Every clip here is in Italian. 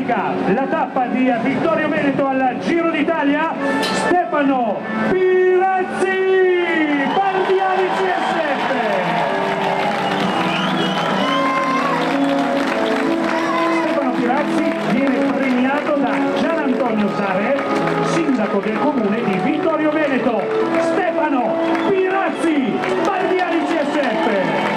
classifica la tappa di Vittorio Veneto al Giro d'Italia, Stefano Pirazzi, Bardiani CSF. Stefano Pirazzi viene premiato da Gian Antonio Zare, sindaco del comune di Vittorio Veneto. Stefano Pirazzi, Bardiani CSF.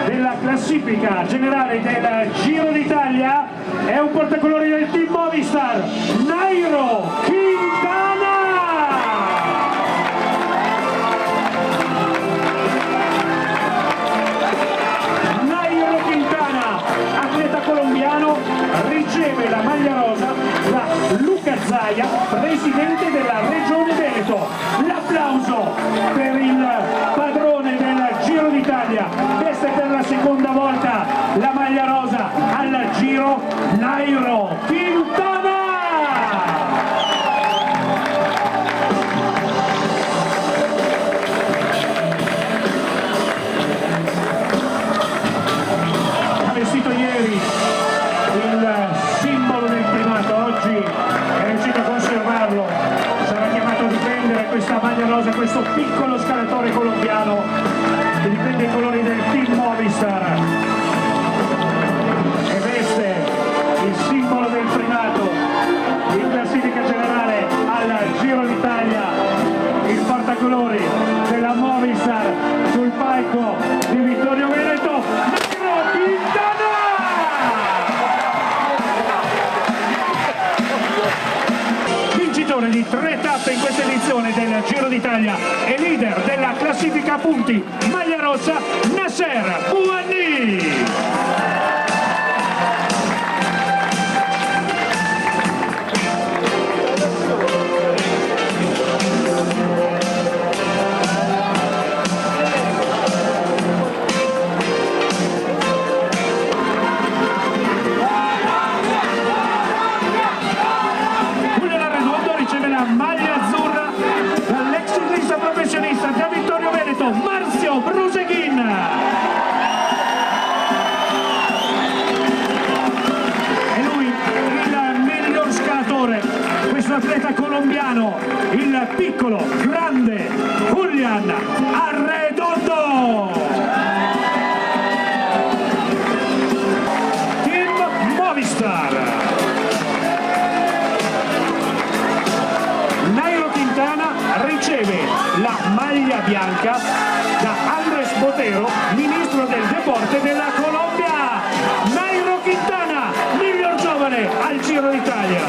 Della classifica generale del Giro d'Italia è un portacolori del team Movistar, Nairo Quintana. Nairo Quintana, atleta colombiano, riceve la maglia rosa da Luca Zaia, presidente della Regione Veneto. L'applauso per il padrone del Giro d'Italia, veste per la seconda volta la maglia rosa al Giro, Nairo Quintana. Ha vestito ieri il simbolo del primato, oggi è riuscito a conservarlo, sarà chiamato a difendere questa maglia rosa, questo piccolo scalatore colombiano che difende i colori del team Movistar e veste il simbolo del primato in classifica generale al Giro d'Italia, il portacolori della Movistar sul palco di Vittorio Veneto, Nairo Quintana! Vincitore di 3 tappe in questa edizione del Giro d'Italia e leader della classifica a punti, maglia rossa, Nasser Bouhanni. Maglia azzurra dall'ex ciclista professionista da Vittorio Veneto, Marzio Bruseghin. E lui il miglior scalatore, questo atleta colombiano, il piccolo, grande Julián Arredondo. Team Movistar. Riceve la maglia bianca da Andrés Botero, ministro del Deporte della Colombia. Nairo Quintana, miglior giovane al Giro d'Italia.